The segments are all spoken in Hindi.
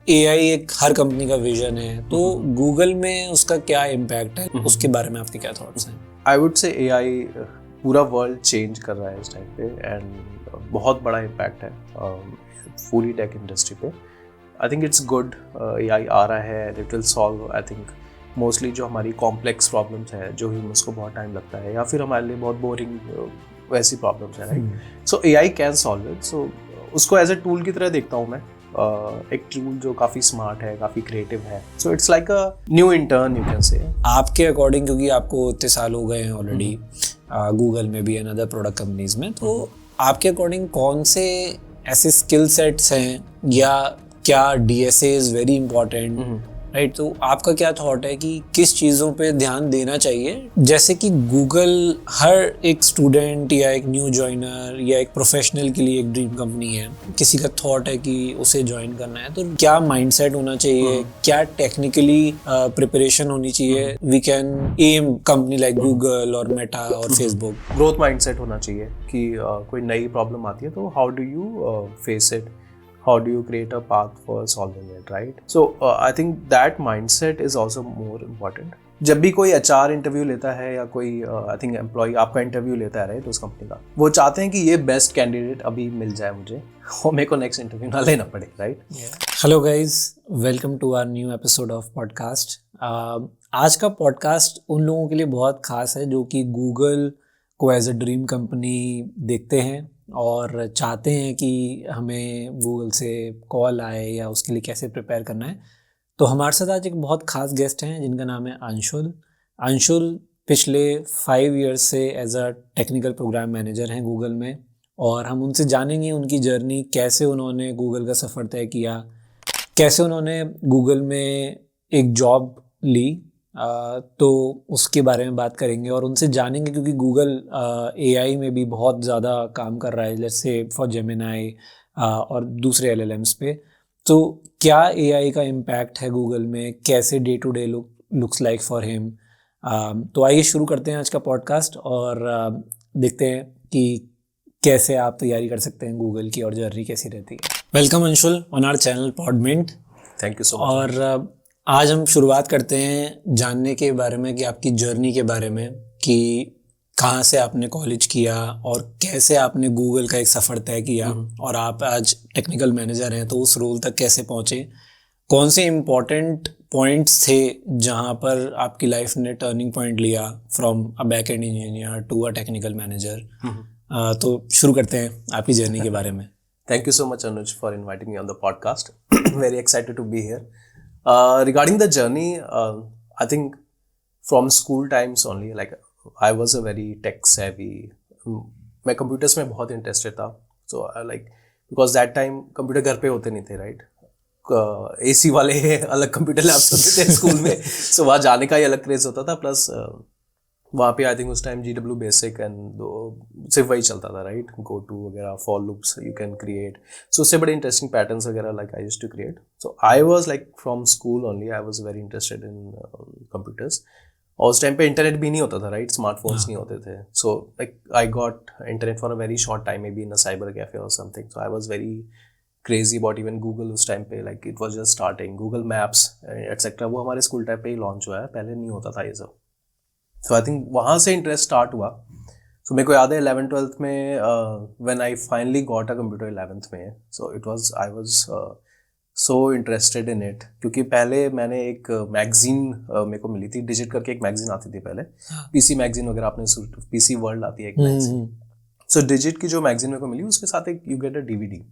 एआई एक हर कंपनी का विजन है, तो गूगल में उसका क्या इम्पैक्ट है, उसके बारे में आपके क्या थॉट्स हैं? आई वुड से एआई पूरा वर्ल्ड चेंज कर रहा है इस टाइम पे एंड बहुत बड़ा इम्पैक्ट है पूरी टेक इंडस्ट्री पे. I think it's good. AI आ रहा है, it will solve I think mostly जो हमारी कॉम्प्लेक्स प्रॉब्लम्स है, जो ह्यूमंस को बहुत टाइम लगता है या फिर हमारे लिए बहुत बोरिंग वैसी प्रॉब्लम्स है, right. So AI can solve it. So उसको एज ए टूल की तरह देखता हूँ मैं. एक टूल जो काफ़ी स्मार्ट है, काफ़ी क्रिएटिव है. So it's like a new intern you can say. आपके अकॉर्डिंग, क्योंकि आपको इतने साल हो गए हैं ऑलरेडी गूगल में भी एंड अदर प्रोडक्ट कंपनीज में, तो आपके अकॉर्डिंग कौन से ऐसे स्किल सेट्स हैं या क्या DSA is very important, right? तो आपका क्या थॉट है कि किस चीज़ों पे ध्यान देना चाहिए? जैसे कि गूगल हर एक स्टूडेंट या एक न्यू जॉइनर या एक प्रोफेशनल के लिए एक ड्रीम कंपनी है. किसी का थॉट है कि उसे ज्वाइन करना है, तो क्या माइंडसेट होना चाहिए, क्या टेक्निकली प्रिपरेशन होनी चाहिए? We can aim company like Google और मेटा और फेसबुक. ग्रोथ माइंडसेट होना चाहिए कि कोई नई प्रॉब्लम आती है तो how do you face it, how do you create a path for solving it, right? So I think that mindset is also more important. जब भी कोई एचआर इंटरव्यू लेता है या कोई आई थिंक एम्प्लॉय आपका इंटरव्यू लेता है, राइट, उस कंपनी का, वो चाहते हैं कि ये बेस्ट कैंडिडेट अभी मिल जाए मुझे और मेरे को नेक्स्ट इंटरव्यू ना लेना पड़े, right. Hello guys, welcome to our new episode of podcast. आज का पॉडकास्ट उन लोगों के लिए बहुत खास है जो कि गूगल को एज अ ड्रीम कंपनी देखते हैं और चाहते हैं कि हमें गूगल से कॉल आए या उसके लिए कैसे प्रिपेयर करना है. तो हमारे साथ आज एक बहुत ख़ास गेस्ट हैं जिनका नाम है अंशुल. अंशुल पिछले 5 इयर्स से as a technical program manager हैं गूगल में, और हम उनसे जानेंगे उनकी जर्नी, कैसे उन्होंने गूगल का सफ़र तय किया, कैसे उन्होंने गूगल में एक जॉब ली. तो उसके बारे में बात करेंगे और उनसे जानेंगे, क्योंकि गूगल एआई में भी बहुत ज़्यादा काम कर रहा है, जैसे फॉर जेमिनाई और दूसरे एलएलएम्स पे. तो क्या एआई का इम्पैक्ट है गूगल में, कैसे day to day looks like for him. तो आइए शुरू करते हैं आज का पॉडकास्ट और देखते हैं कि कैसे आप तैयारी कर सकते हैं गूगल की और जर्नी कैसी रहती है. Welcome Anshul on our channel Podmint. Thank you so much. और आज हम शुरुआत करते हैं जानने के बारे में कि आपकी जर्नी के बारे में, कि कहाँ से आपने कॉलेज किया और कैसे आपने गूगल का एक सफ़र तय किया और आप आज टेक्निकल मैनेजर हैं, तो उस रोल तक कैसे पहुँचे. कौन से इम्पॉर्टेंट पॉइंट्स थे जहाँ पर आपकी लाइफ ने टर्निंग पॉइंट लिया from a back end engineer to a technical manager. तो शुरू करते हैं आपकी जर्नी के बारे में. Thank you so much, Anuj, for inviting me on the podcast. Very excited to be here. Regarding the journey, I think from school times only, like I was a very tech savvy. मैं computers में बहुत interested था. So like because that time computer घर पे होते नहीं थे, right? AC वाले अलग computer labs होते थे स्कूल में. So वहाँ जाने का ही अलग craze होता था. Plus वहाँ पे आई थिंक उस टाइम GW बेसिक एंड सिर्फ वही चलता था, राइट. गो टू वगैरह, for loops you can create. So उससे बड़े इंटरेस्टिंग पैटर्न्स वगैरह like I used to create. So I was like from school only I was very interested in computers. और उस टाइम पे इंटरनेट भी नहीं होता था, राइट. स्मार्टफोन्स नहीं होते थे. So like I got internet for a very short time, maybe in a cyber cafe और something. So I was very crazy about even Google उस टाइम पे. Like it was just starting. Google Maps etcetera वो हमारे स्कूल टाइम पे ही लॉन्च हुआ है, पहले नहीं होता था ये सब. तो आई थिंक वहाँ से इंटरेस्ट स्टार्ट हुआ. सो मेरे को याद है 11th-12th में when I finally got a computer 11th में. So it was I was so interested in it, क्योंकि पहले मैंने एक मैगजीन मेरे को मिली थी, डिजिट करके एक मैगजीन आती थी पहले. पीसी मैगजीन वगैरह आपने पीसी वर्ल्ड आती है एक मैगजीन. सो डिजिट की जो मैगजीन मेरे को मिली, उसके साथ एक यू गेट अ DVD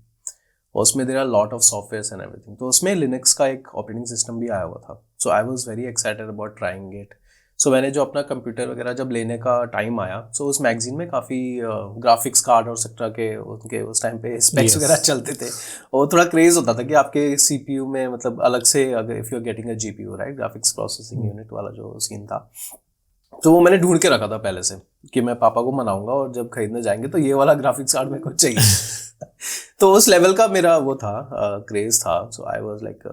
और उसमें there are lot of softwares and everything. तो उसमें लिनक्स का एक ऑपरेटिंग सिस्टम भी आया हुआ था. So I was very excited about trying it. So मैंने जो अपना कंप्यूटर वगैरह जब लेने का टाइम आया, सो उस मैगजीन में काफ़ी ग्राफिक्स कार्ड और सेक्टर के उनके उस टाइम पे स्पेक्स वगैरह चलते थे. और थोड़ा क्रेज होता था कि आपके CPU में मतलब अलग से, अगर if you are getting a GPU, right, graphics processing unit वाला जो सीन था, तो वो मैंने ढूंढ के रखा था पहले से कि मैं पापा को मनाऊंगा और जब खरीदने जाएंगे तो ये वाला ग्राफिक्स कार्ड मेरे को चाहिए. तो उस लेवल का मेरा वो था, क्रेज था. So I was like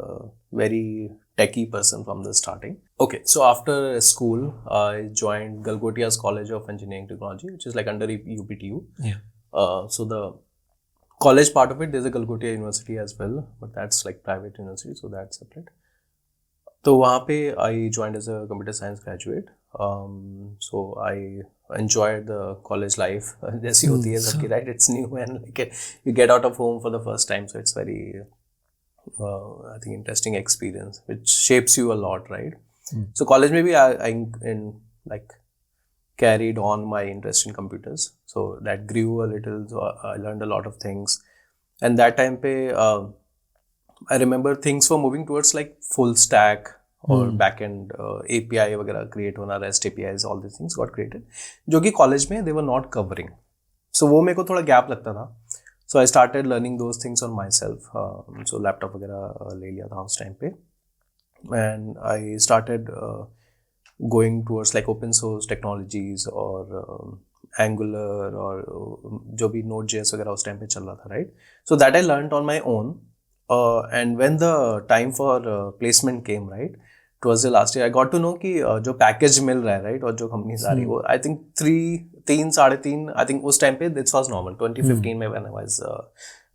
very techie person from the starting. Okay, so after school, I joined Galgotia's College of Engineering Technology, which is like under UPTU. Yeah. So the college part of it, there's a Galgotia University as well, but that's like private university, so that's separate. तो वहाँ पे I joined as a computer science graduate. So I enjoyed the college life. जैसी होती है सबकी, right? It's new and like you get out of home for the first time, so it's very I think interesting experience which shapes you a lot, right? So college maybe I in like carried on my interest in computers, so that grew a little. So I learned a lot of things, and that time pe I remember things were moving towards like full stack or backend API वगैरह create होना, REST APIs, all these things got created, जो कि college में they were not covering. So वो मेरे को थोड़ा gap लगता था. So I started learning those things on myself. So laptop वगैरह ले लिया था उस time पे, and I started going towards like open source technologies or Angular और जो भी Node.js वगैरह उस time पे चल रहा था, right? So that I learned on my own. And when the time for placement came, right, it was the last year, I got to know कि जो package मिल रहा है, right, और जो companies आ रही वो I think 3 I think उस time पे this was normal 2015 में when I was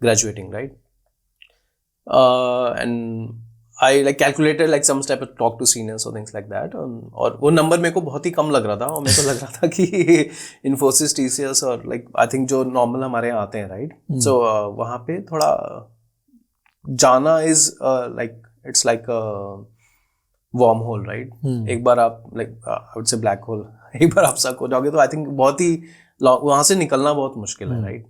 graduating, right. And I like calculated like some step to talk to seniors or things like that, और वो number मेरे को बहुत ही कम लग रहा था, और मेरे को लग रहा था कि Infosys, TCS और like I think जो normal हमारे यहाँ आते हैं, right. So वहाँ पे थोड़ा जाना is like it's like a wormhole, right? एक बार आप like I would say black hole, एक बार आप stuck हो जाओगे तो I think बहुत ही वहाँ से निकलना बहुत मुश्किल है, right?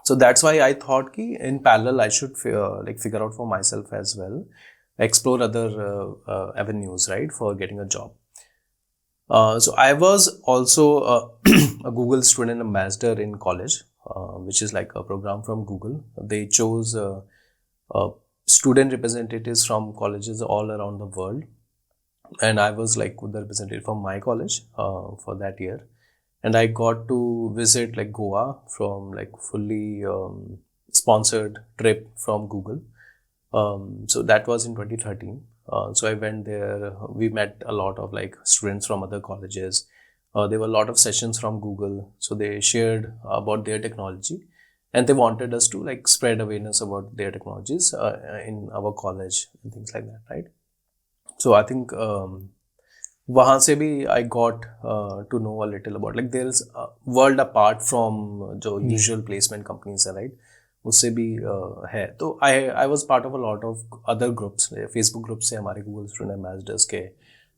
So that's why I thought कि in parallel I should like figure out for myself as well, explore other avenues, right, for getting a job. So I was also a Google student ambassador in college, which is like a program from Google. They chose student representatives from colleges all around the world, and I was like the representative from my college for that year, and I got to visit like Goa from like fully sponsored trip from Google. So that was in 2013. So I went there. We met a lot of like students from other colleges. There were a lot of sessions from Google, so they shared about their technology. And they wanted us to like spread awareness about their technologies in our college and things like that, right? So I think वहाँ से भी I got to know a little about like there is a world apart from जो usual placement companies है, right? उससे भी है. तो I was part of a lot of other groups. Facebook groups से हमारे Google Student Ambassadors के.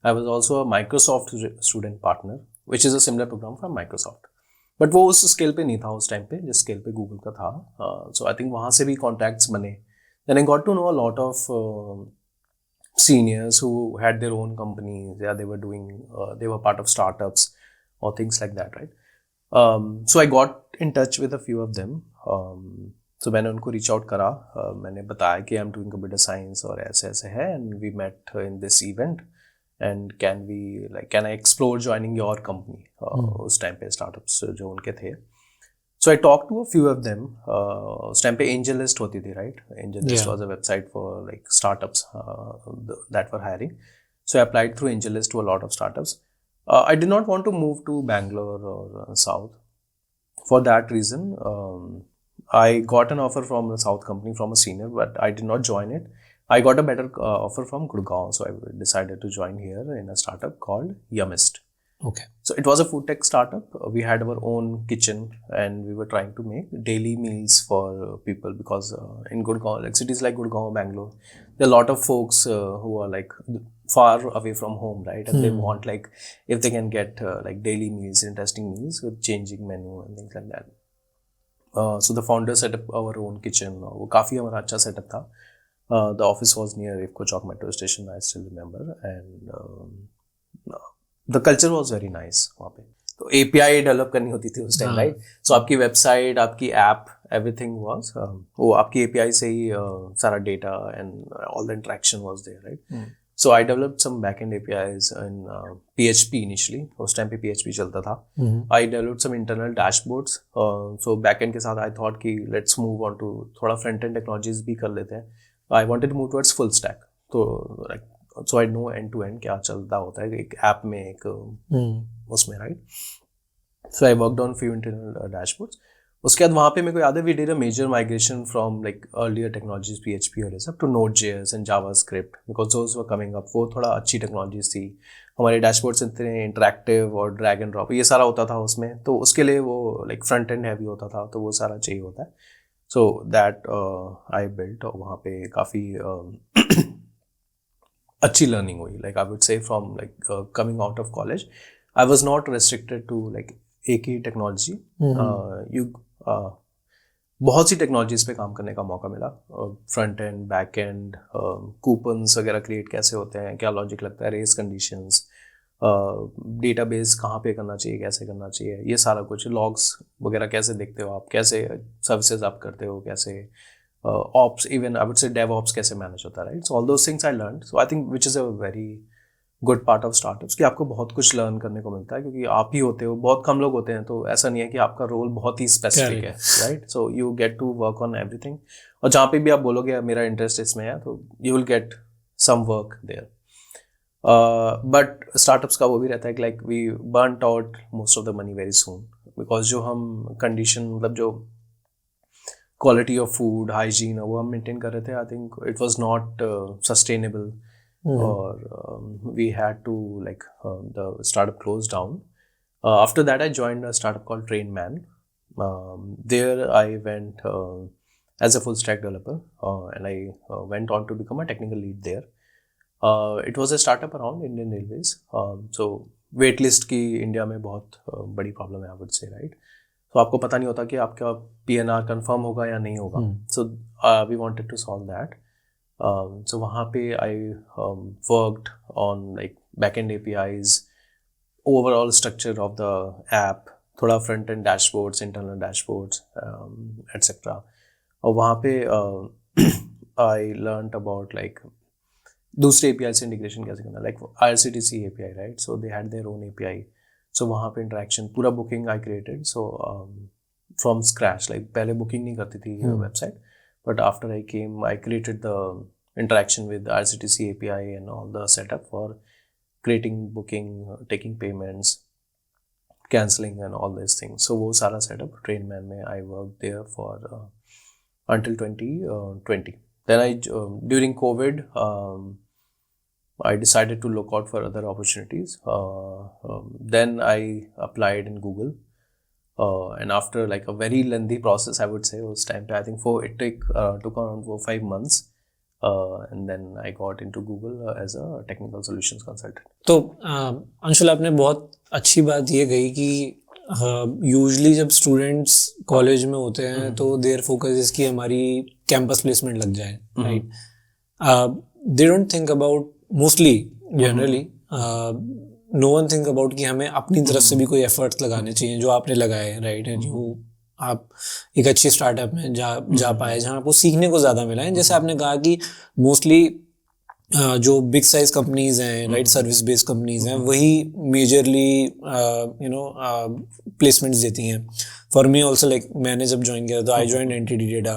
I was also a Microsoft student partner, which is a similar program from Microsoft. But वो उस स्केल पे नहीं था उस टाइम पे जिस स्केल पे गूगल का था. सो आई थिंक वहाँ से भी कॉन्टैक्ट्स बने. Then I got to know a lot of seniors who had their own companies. Yeah, they were doing they were part of startups or things like that, right? So I got in touch with a few of them. So मैंने उनको reach out करा. मैंने बताया कि I'm doing computer science और ऐसे ऐसे है, and we met in this event. And can I explore joining your company? उस टाइम पे startups जो उनके थे. So I talked to a few of them. उस टाइम पे AngelList होती थी, right? AngelList was a website for like startups that were hiring. So I applied through AngelList to a lot of startups. I did not want to move to Bangalore or South. For that reason, I got an offer from a South company from a senior, but I did not join it. I got a better offer from Gurgaon, so I decided to join here in a startup called Yumist. Okay. So it was a food tech startup. We had our own kitchen, and we were trying to make daily meals for people because in Gurgaon, like cities like Gurgaon, Bangalore, there are a lot of folks who are like far away from home, right? And they want like if they can get like daily meals, interesting meals with changing menu and things like that. So the founder set up our own kitchen. वो काफी हमारा अच्छा setup था. The office was near Ifko Chowk metro station, I still remember, and the culture was very nice वहाँ पे. तो API डेवलप करनी होती थी उस टाइम, राइट? सो आपकी वेबसाइट, आपकी ऐप, एवरीथिंग वाज वो आपकी API से ही सारा data and all the interaction was there, right? So I developed some backend APIs in PHP initially. उस टाइम पे PHP चलता था. I developed some internal dashboards. So backend के साथ आई थॉट कि लेट्स मूव ऑन टू थोड़ा फ्रंट एंड टेक्नोलॉजीज भी कर लेते हैं. I wanted to move towards full stack. तो like so I know end to end क्या चलता होता है एक ऐप में, एक उसमें, right? So I worked on few internal dashboards. उसके बाद वहाँ पे मेरे को याद है we did a major migration from like earlier technologies PHP और ये सब टू Node.js and JavaScript because those were coming up. वो थोड़ा अच्छी टेक्नोलॉजीज थी, हमारे डैशबोर्ड्स इतने इंटरेक्टिव और ड्रैग एंड ड्रॉप ये सारा होता था उसमें, तो उसके लिए वो लाइक फ्रंट एंड हैवी होता था, तो वो सारा चाहिए होता है। सो दैट आई बिल्ट, और वहाँ पे काफ़ी अच्छी लर्निंग हुई। Like I would say from like coming out of college I was not restricted to like एक ही टेक्नोलॉजी। यू बहुत सी टेक्नोलॉजीज पे काम करने का मौका मिला, front end back and, coupons वगैरह क्रिएट कैसे होते हैं, क्या लॉजिक लगता है, रेस कंडीशंस, डेटाबेस कहाँ पे करना चाहिए, कैसे करना चाहिए, ये सारा कुछ, लॉग्स वगैरह कैसे देखते हो आप, कैसे सर्विसेज आप करते हो, कैसे ops, even I would say DevOps कैसे मैनेज होता है, right. So all those things I learn. So I think which is a very good part of startups कि आपको बहुत कुछ लर्न करने को मिलता है, क्योंकि आप ही होते हो, बहुत कम लोग होते हैं, तो ऐसा नहीं है कि आपका रोल बहुत ही स्पेसिफिक है, right. So you get to work on everything, और जहाँ पे भी आप बोलोगे मेरा इंटरेस्ट इसमें है, तो you will get some work there. But startups का वो भी रहता है कि like we burn out most of the money very soon, because जो हम कंडीशन, मतलब जो क्वालिटी ऑफ फूड, हाइजीन, वो हम मेंटेन कर रहे थे, I think it was not sustainable, और we had to like the startup closed down. After that I joined a startup called Trainman. There I went as a full stack developer, and I went on to become a technical lead there. It was a startup around Indian Railways. So waitlist की इंडिया में बहुत बड़ी प्रॉब्लम है, आई वुड से, राइट। तो आपको पता नहीं होता कि आपका PNR कंफर्म होगा या नहीं होगा। So we wanted to solve that. So वहाँ पे I worked on like backend APIs, overall structure of the app, थोड़ा front end dashboards, internal dashboards, etc. और वहाँ पे I learned about like दूसरे API से integration कैसे करना, like IRCTC API, right? So they had their own API. So वहाँ पे interaction, पूरा booking I created. So from scratch, like पहले booking नहीं करती थी website. But after I came, I created the interaction with the IRCTC API and all the setup for creating booking, taking payments, cancelling and all these things. So वो सारा setup Trainman में I worked there for until 2020. Then during COVID, I decided to look out for other opportunities. Then I applied in Google. And after like a very lengthy process, I would say, उस time पे I think took around 4-5 months, and then I got into Google as a technical solutions consultant. तो अंशुल, आपने बहुत अच्छी बात ये कही कि यूजली जब स्टूडेंट्स कॉलेज में होते हैं तो देयर फोकस इज कि हमारी कैंपस प्लेसमेंट लग जाए, right. They don't think about, mostly generally no one think about कि हमें अपनी तरफ से भी कोई एफर्ट्स लगाने चाहिए, जो आपने लगाए, राइट। जो आप एक अच्छी स्टार्टअप में जा पाए जहाँ आपको सीखने को ज़्यादा मिला है। जैसे आपने कहा कि मोस्टली जो बिग साइज कंपनीज हैं, राइट, सर्विस बेस्ड कंपनीज हैं, वही मेजरली प्लेसमेंट्स देती हैं। फॉर मी ऑल्सो, लाइक मैंने जब ज्वाइन किया तो I join NTT Data,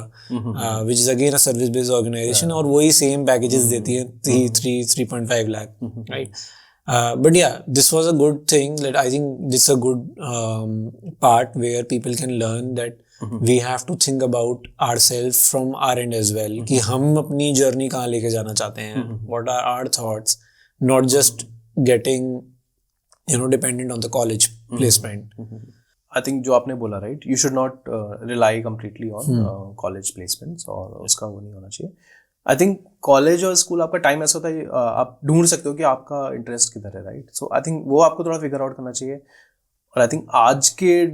which is again a service based organisation, और वही सेम पैकेजेस देती है 3.5 lakh, right. But yeah, this was a good thing. That I think this is a good part where people can learn that we have to think about ourselves from our end as well. कि हम अपनी journey कहाँ लेके जाना चाहते हैं. What are our thoughts? Not just getting, dependent on the college placement. I think जो आपने बोला, right, you should not rely completely on college placements, और उसका वो नहीं होना चाहिए। आई थिंक कॉलेज और स्कूल आपका टाइम ऐसा होता है, आप ढूंढ सकते हो कि आपका इंटरेस्ट किधर है, राइट। सो आई थिंक वो आपको थोड़ा फिगर आउट करना चाहिए। और आई थिंक आज के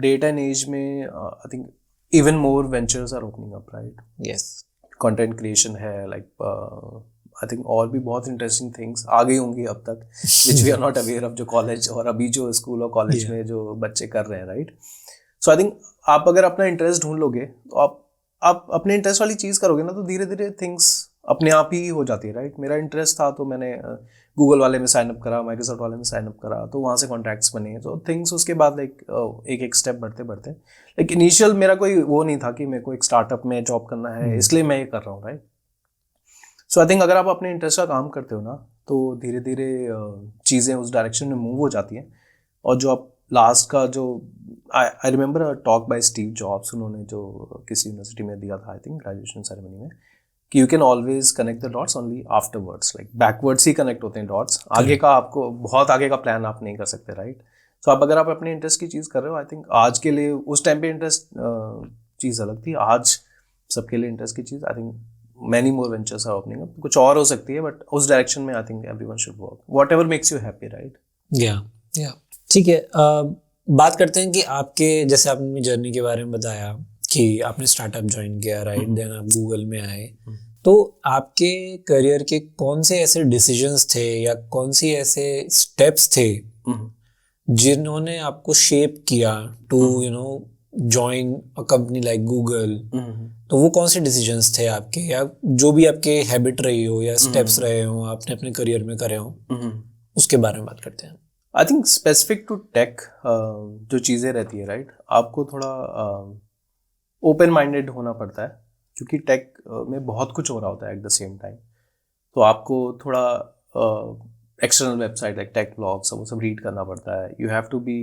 डेट एंड एज में I think even more ventures are opening up, right. Yes, content creation है, लाइक आई थिंक और भी बहुत इंटरेस्टिंग थिंग्स आ गई होंगी अब तक, which we are not aware of, जो कॉलेज और अभी जो स्कूल और कॉलेज में जो बच्चे कर रहे हैं, राइट। सो आई थिंक आप अगर अपना इंटरेस्ट ढूंढ लोगे, तो आप अपने इंटरेस्ट वाली चीज़ करोगे ना, तो धीरे धीरे थिंग्स अपने आप ही हो जाती है, राइट। मेरा इंटरेस्ट था तो मैंने गूगल वाले में साइन अप करा, माइक्रोसॉफ्ट वाले में साइन अप करा, तो वहाँ से कॉन्टैक्ट्स बने, तो थिंग्स उसके बाद लाइक एक स्टेप बढ़ते बढ़ते, लाइक इनिशियल मेरा कोई वो नहीं था कि मेरे को एक स्टार्टअप में जॉब करना है इसलिए मैं ये कर रहा हूँ, राइट। सो आई थिंक अगर आप अपने इंटरेस्ट का काम करते हो ना, तो धीरे धीरे चीज़ें उस डायरेक्शन में मूव हो जाती हैं, और जो आप लास्ट का जो I remember a talk bye Steve jobs, उन्होंने जो किसी यूनिवर्सिटी में दिया था, आई थिंक ग्रेजुएशन सेरेमनी में, कि you can always connect the dots only afterwards, like backwards he connect होते हैं डॉट्स, आगे का आपको बहुत आगे का प्लान आप नहीं कर सकते, राइट? सो आप अगर आप अपने इंटरेस्ट की चीज़ कर रहे हो, आई थिंक आज के लिए, उस टाइम पे इंटरेस्ट चीज़ अलग थी, आज सबके लिए इंटरेस्ट की चीज़, I think many more ventures are opening up, कुछ और हो सकती है, बट उस डायरेक्शन में I think everyone should work, whatever makes you happy, right? या ठीक है। बात करते हैं कि आपके, जैसे आपने अपनी जर्नी के बारे में बताया कि आपने स्टार्टअप ज्वाइन किया, राइट, देन आप गूगल में आए, तो आपके करियर के कौन से ऐसे डिसीजंस थे या कौन सी ऐसे स्टेप्स थे जिन्होंने आपको शेप किया to you know join a company like Google? तो वो कौन से डिसीजंस थे आपके, या जो भी आपके हैबिट रही हो या स्टेप्स रहे हो आपने अपने करियर में करे हो, उसके बारे में बात करते हैं। I think specific to tech जो चीज़ें रहती है, राइट, आपको थोड़ा ओपन माइंडेड होना पड़ता है, क्योंकि टेक में बहुत कुछ हो रहा होता है एट द सेम टाइम। तो आपको थोड़ा external website like tech blogs वो सब रीड करना पड़ता है। You have to be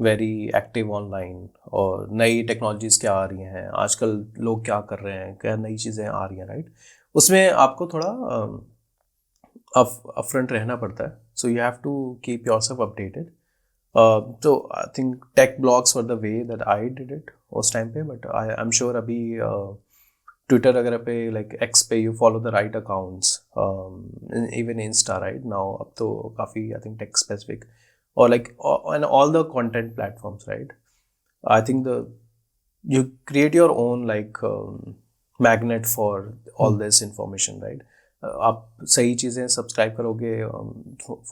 very active online, और नई टेक्नोलॉजीज़ क्या आ रही हैं आजकल, लोग क्या कर रहे हैं, क्या नई चीज़ें आ रही हैं, राइट? उसमें आपको थोड़ा अपफ्रंट रहना पड़ता है। So you have to keep yourself updated. तो I think tech blogs were the way that I did it उस टाइम पे, बट आई एम श्योर अभी ट्विटर वगैरह पे, लाइक एक्स पे, you follow the right accounts, even Insta right now, अब तो काफ़ी I think tech specific, or like on all the content platforms, right? I think you create your own like magnet for all this information, right? आप सही चीज़ें सब्सक्राइब करोगे,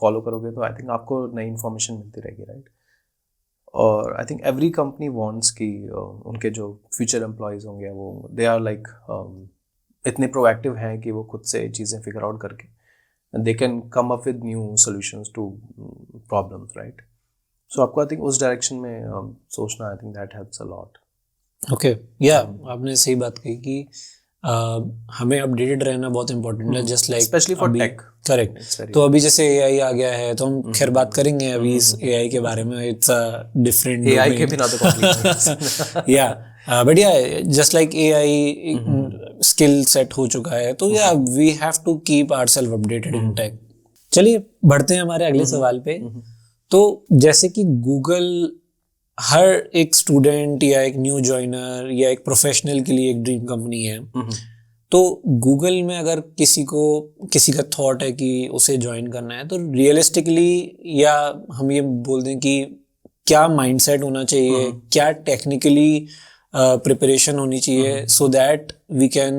फॉलो करोगे, तो आई थिंक आपको नई इन्फॉर्मेशन मिलती रहेगी, राइट? और I think every company wants कि उनके जो फ्यूचर एम्प्लॉयज़ होंगे वो दे आर लाइक इतने प्रोएक्टिव हैं कि वो खुद से चीज़ें फिगर आउट करके they can come up with new solutions to problems, right? So आपको I think उस direction में सोचना, I think that helps a lot. Okay, yeah, आपने सही बात कही कि हमें अपडेटेड रहना बहुत इम्पोर्टेंट है, just like especially for tech. Correct. तो अभी जैसे AI आ गया है, तो हम खैर बात करेंगे अभी इस AI के बारे में, इट्स अ डिफरेंट AI के बिना तो complicated yeah but yeah just like AI skill set हो चुका है, तो yeah we have to keep ourself updated in tech. चलिए बढ़ते हैं हमारे अगले सवाल पे। तो जैसे कि गूगल हर एक स्टूडेंट या एक न्यू जॉइनर या एक प्रोफेशनल के लिए एक ड्रीम कंपनी है, तो गूगल में अगर किसी का थॉट है कि उसे ज्वाइन करना है, तो रियलिस्टिकली या हम ये बोल दें कि क्या माइंडसेट होना चाहिए, क्या टेक्निकली प्रिपरेशन होनी चाहिए, so that we can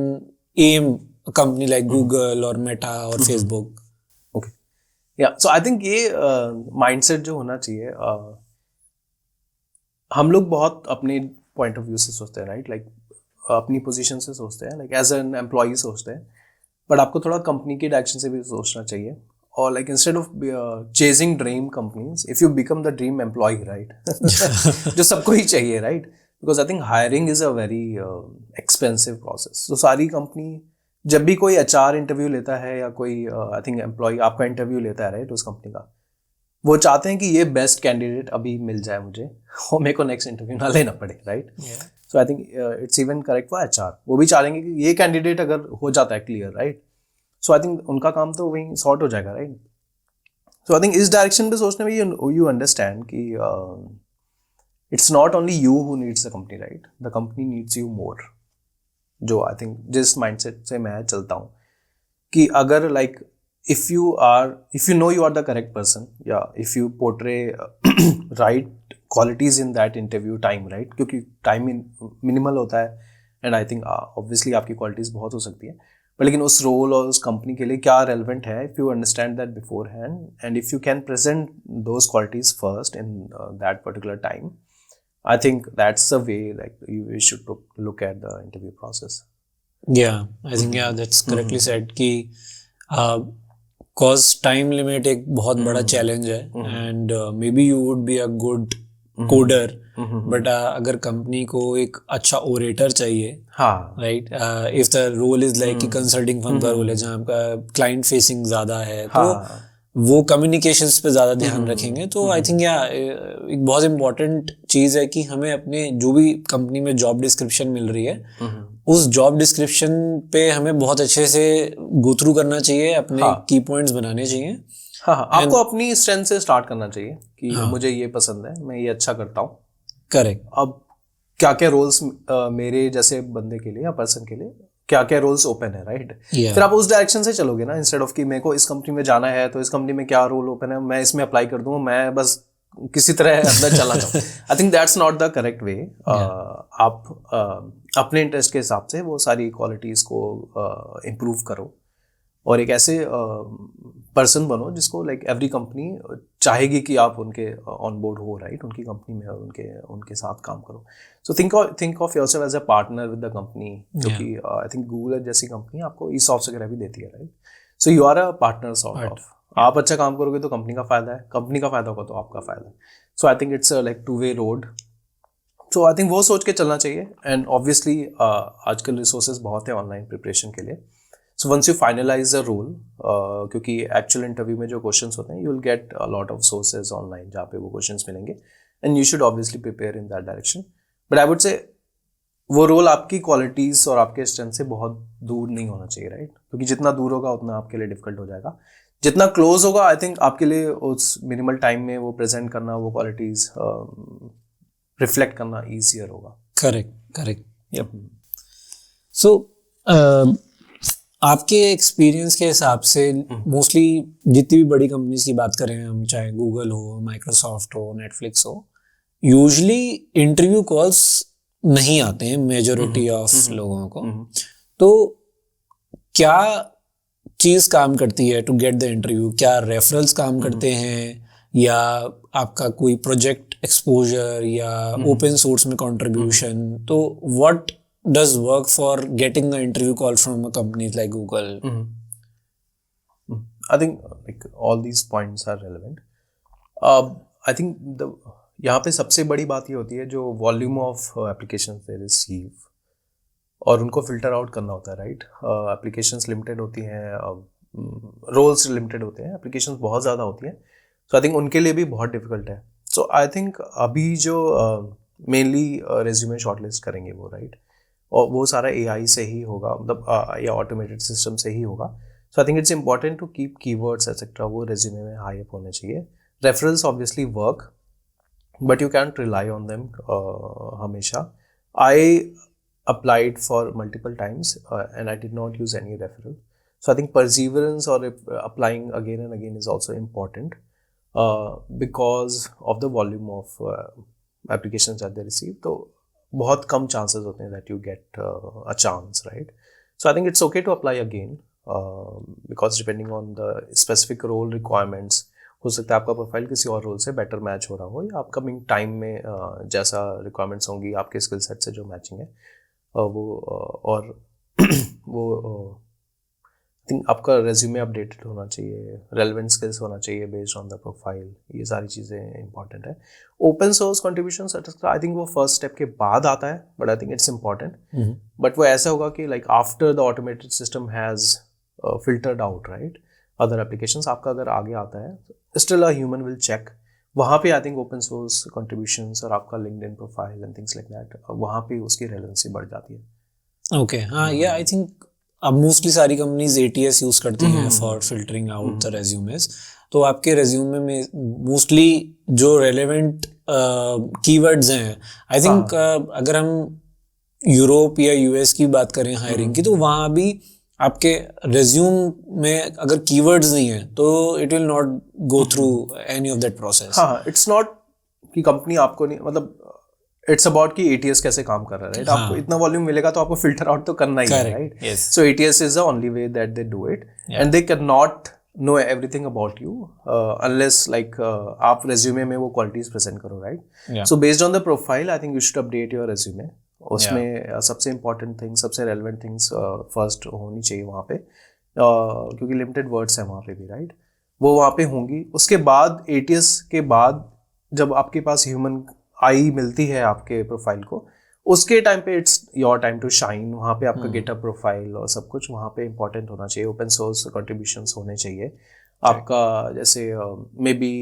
aim a company like Google और मेटा और Facebook? Okay, yeah so I think ये माइंडसेट जो होना चाहिए, हम लोग बहुत अपने पॉइंट ऑफ व्यू से सोचते हैं, राइट? लाइक अपनी पोजीशन से सोचते हैं, लाइक एज एन एम्प्लॉई सोचते हैं, बट आपको थोड़ा कंपनी के डायरेक्शन से भी सोचना चाहिए। और like instead of chasing dream companies, if you become the dream employee, right, जो सबको ही चाहिए, right? Because I think hiring is a very expensive process. तो सारी कंपनी जब भी कोई HR इंटरव्यू लेता है या कोई आई थिंक एम्प्लॉय आपका इंटरव्यू लेता है, राइट, उस कंपनी का, वो चाहते हैं कि ये बेस्ट कैंडिडेट अभी मिल जाए मुझे, और मेरे को नेक्स्ट इंटरव्यू ना लेना पड़े, right? So I think it's even correct for HR, वो भी चाहेंगे कि ये कैंडिडेट अगर हो जाता है clear, right, so I think उनका काम तो वहीं सॉर्ट हो जाएगा, राइट? सो आई थिंक इस डायरेक्शन पे सोचने में यू अंडरस्टैंड कि it's not only you who needs the company, right, the company needs you more. जो आई थिंक जिस माइंडसेट से मैं चलता हूँ कि अगर like if you know you are the correct person, yeah, if you portray right qualities in that interview time, right, क्योंकि टाइम मिनिमल होता है, एंड आई थिंक ऑब्वियसली आपकी क्वालिटीज़ बहुत हो सकती है, पर लेकिन उस रोल और उस कंपनी के लिए क्या रेलिवेंट है, if you understand that before hand, and if you can present those qualities first in that particular time, I think that's the way like you should look at the interview process. Yeah, I think yeah, that's correctly said कि cause टाइम लिमिट एक बहुत बड़ा चैलेंज है, and maybe you would be a good coder, but अगर कंपनी को एक अच्छा ओरेटर चाहिए, right, if the role is like कि कंसल्टिंग फर्म का रोल है जहाँ आपका क्लाइंट फेसिंग ज़्यादा है, तो वो कम्युनिकेशंस पे ज़्यादा ध्यान रखेंगे। तो आई थिंक एक बहुत इम्पोर्टेंट चीज़ है कि हमें अपने जो भी कंपनी में जॉब डिस्क्रिप्शन मिल रही है उस जॉब डिस्क्रिप्शन पे हमें बहुत अच्छे से गो थ्रू करना चाहिए, अपने की पॉइंट्स बनाने चाहिए। हाँ, आपको अपनी स्ट्रेंथ से स्टार्ट करना चाहिए कि मुझे ये पसंद है, मैं ये अच्छा करता हूँ। करेक्ट। अब क्या क्या रोल्स मेरे जैसे बंदे के लिए या पर्सन के लिए क्या क्या रोल्स ओपन है, राइट? फिर आप उस डायरेक्शन से चलोगे ना, इंस्टेड ऑफ कि मेरे को इस कंपनी में जाना है तो इस कंपनी में क्या रोल ओपन है, मैं इसमें अप्लाई कर दूँ, मैं बस किसी तरह अंदर चला जाऊँ। आई think that's not the correct वे। आप अपने इंटरेस्ट के हिसाब से वो सारी क्वालिटीज को इम्प्रूव करो और एक ऐसे पर्सन बनो जिसको लाइक एवरी कंपनी चाहेगी कि आप उनके ऑन बोर्ड हो, राइट? उनकी कंपनी में उनके साथ काम करो। So think of yourself as a partner with the company, जो कि आई थिंक गूगल जैसी कंपनी आपको ESOPs वगैरह भी देती है, right? So you are a partner sort of. आप अच्छा काम करोगे तो कंपनी का फायदा है, कंपनी का फायदा होगा तो आपका फायदा है। So I think it's like two way road. So I think वो सोच के चलना चाहिए। एंड ऑब्वियसली आजकल रिसोर्सेज बहुत है ऑनलाइन प्रिपरेशन के लिए। So once you finalise a role, क्योंकि एक्चुअल इंटरव्यू में जो क्वेश्चंस होते हैं you will get a lot of sources online जहाँ पे वो क्वेश्चंस मिलेंगे and you should obviously prepare in that direction. But I would say वो रोल आपकी क्वालिटीज और आपके स्ट्रेंथ से बहुत दूर नहीं होना चाहिए, राइट? क्योंकि जितना दूर होगा उतना आपके लिए डिफिकल्ट हो जाएगा। जितना क्लोज होगा आई थिंक आपके लिए उस मिनिमल टाइम में वो प्रेजेंट करना, वो क्वालिटीज रिफ्लेक्ट करना ईजियर होगा। करेक्ट। यप। सो आपके एक्सपीरियंस के हिसाब से मोस्टली जितनी भी बड़ी कंपनीज की बात करें हम, चाहे गूगल हो, माइक्रोसॉफ्ट हो, नेटफ्लिक्स हो, यूजुअली इंटरव्यू कॉल्स नहीं आते हैं मेजॉरिटी ऑफ लोगों को। तो क्या चीज़ काम करती है टू गेट द इंटरव्यू? क्या रेफरल्स काम करते हैं, या आपका कोई प्रोजेक्ट एक्सपोजर, या ओपन सोर्स में कंट्रीब्यूशन? तो what does work for getting the interview call from a company like Google? I think like all these points are relevant. I think यहाँ पे सबसे बड़ी बात ये होती है जो volume of applications they receive और उनको फिल्टर आउट करना होता है, राइट? एप्लीकेशंस लिमिटेड होती हैं, रोल्स लिमिटेड होते हैं, एप्लीकेशंस बहुत ज़्यादा होती हैं। सो आई थिंक उनके लिए भी बहुत डिफिकल्ट है। सो आई थिंक अभी जो मेनली रेज्यूमे शॉर्टलिस्ट करेंगे वो, राइट, और वो सारा AI से ही होगा, मतलब या ऑटोमेटेड सिस्टम से ही होगा। So I think it's important to keep keywords etcetera वो रेज्यूमे में हाई अप होने चाहिए। Referrals obviously work, but you can't rely on them हमेशा। I applied for multiple times and I did not use any referral. So I think perseverance or applying again and again is also important because of the volume of applications that they receive. So बहुत कम chances होते हैं that you get a chance, right? So I think it's okay to apply again because depending on the specific role requirements, हो सकता है आपका प्रोफाइल किसी और रोल से बेटर मैच हो रहा हो, या अपकमिंग टाइम में जैसा रिक्वायरमेंट्स होंगी आपके स्किल सेट से जो मैचिंग है वो और वो आई थिंक आपका रेज्यूमे अपडेटेड होना चाहिए, रेलेवेंट स्किल्स होना चाहिए बेस्ड ऑन द प्रोफाइल। ये सारी चीज़ें इंपॉर्टेंट है। Open source contribution I think वो फर्स्ट स्टेप के बाद आता है, but I think it's important. But वो ऐसा होगा कि like after the automated system has filtered out, right, other applications, आपका अगर आगे आता है still a human will check. वहाँ पे I think open source contributions और आपका LinkedIn profile and things like that, वहाँ पे उसकी रेलेवेंसी बढ़ जाती है। ओके, हाँ, या आई थिंक अब मोस्टली सारी कंपनीज ATS यूज करती हैं for filtering out the resumes. तो आपके रेज्यूमे में मोस्टली जो रेलेवेंट कीवर्ड्स हैं, आई थिंक अगर हम यूरोप या US की बात करें हायरिंग की, तो वहाँ भी आपके रेज्यूम में अगर कीवर्ड्स नहीं है तो it will not go through any of that process. हाँ, इट्स नॉट कि कंपनी आपको नहीं, मतलब इट्स अबाउट कि ATS कैसे काम कर रहा है, राइट? आपको इतना वॉल्यूम मिलेगा तो आपको फिल्टर आउट तो करना ही है, right? So ATS is the only way that they do it and they can not know everything about you unless like आप रेज्यूमे में वो क्वालिटीज प्रेजेंट करो, right? So based on the profile I think you should update your resume. उसमें सबसे इंपॉर्टेंट थिंग, सबसे रेलेवेंट थिंग्स फर्स्ट होनी चाहिए वहाँ पे, क्योंकि लिमिटेड वर्ड्स हैं वहाँ पे भी, राइट? वो वहाँ पे होंगी। उसके बाद ATS के बाद जब आपके पास ह्यूमन आई मिलती है आपके प्रोफाइल को, उसके टाइम पे it's your time to shine. वहाँ पे आपका गेटअप प्रोफाइल और सब कुछ वहाँ पे इंपॉर्टेंट होना चाहिए, ओपन सोर्स कंट्रीब्यूशंस होने चाहिए। आपका जैसे मे बी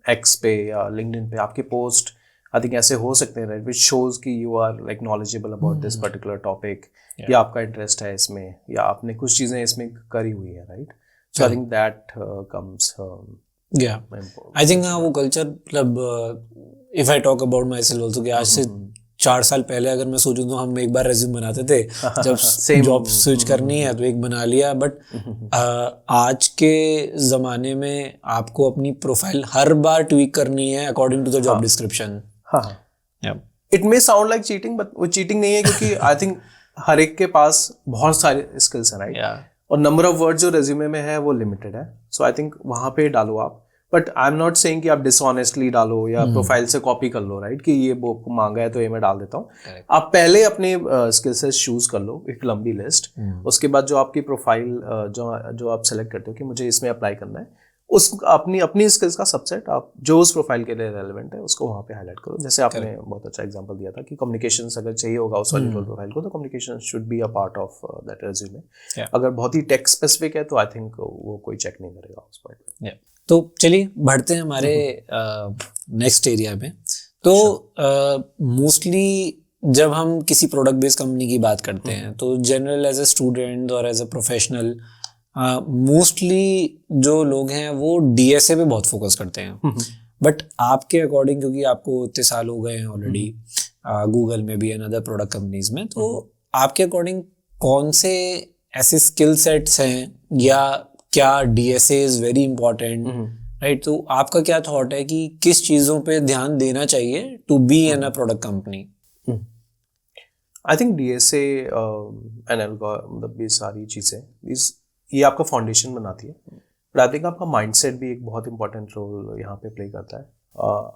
एक्स पे या लिंक्डइन पे आपके पोस्ट आई थिंक ऐसे हो सकते हैं, राइट, विच शोज कि you are like knowledgeable about this particular topic, या आपका इंटरेस्ट है इसमें, या आपने कुछ चीज़ें इसमें करी हुई है, right. So I think that comes I think हाँ वो कल्चर, मतलब if I talk about my self also, कि आज से 4 साल पहले अगर मैं सोचूं तो हम एक बार रेज्यूम बनाते थे जब जॉब स्विच करनी है तो एक बना लिया. बट आज के ज़माने में आपको अपनी प्रोफाइल हर बार ट्वीक करनी है according to the job description. It may sound like cheating, but वो चीटिंग नहीं है, क्योंकि आई थिंक हर एक के पास बहुत सारे स्किल्स हैं, राइट, और नंबर ऑफ वर्ड जो रेज्यूमे में है वो लिमिटेड है. सो आई थिंक वहाँ पे डालो आप, but I am not saying कि आप डिसऑनेस्टली डालो या प्रोफाइल से कॉपी कर लो, राइट, कि ये वो मांगा है तो ये मैं डाल देता हूँ. आप पहले अपने स्किल सेट चूज कर लो, एक लंबी लिस्ट. उसके बाद जो आपकी प्रोफाइल जो आप सेलेक्ट करते हो कि मुझे इसमें अप्लाई करना है, उस अपनी स्किल्स का सबसेट आप जो उस प्रोफाइल के लिए रेलेवेंट है उसको वहाँ पे हाईलाइट करो. जैसे आपने बहुत अच्छा एग्जांपल दिया था कि कम्युनिकेशन अगर चाहिए होगा उस वाली रोल प्रोफाइल को, तो communication should be a part of that resume. अगर बहुत ही टेक स्पेसिफिक है तो आई थिंक वो कोई चेक नहीं करेगा उस पॉइंट. तो चलिए बढ़ते हैं हमारे नेक्स्ट एरिया में. तो मोस्टली जब हम किसी प्रोडक्ट बेस्ड कंपनी की बात करते हैं तो जनरल एज ए स्टूडेंट और एज ए प्रोफेशनल मोस्टली जो लोग हैं वो डीएसए पे बहुत फोकस करते हैं. बट आपके अकॉर्डिंग, क्योंकि आपको इतने साल हो गए हैं ऑलरेडी गूगल में भी एंड अदर प्रोडक्ट कंपनीज में, तो आपके अकॉर्डिंग कौन से ऐसे स्किल सेट्स हैं या क्या DSA is very important, right? तो आपका क्या थॉट है कि किस चीज़ों पे ध्यान देना चाहिए to be in a product company? I think DSA मतलब ये सारी चीज़ें ये आपका फाउंडेशन बनाती है, बट आई थिंक आपका माइंडसेट भी एक बहुत इंपॉर्टेंट रोल यहाँ पे प्ले करता है.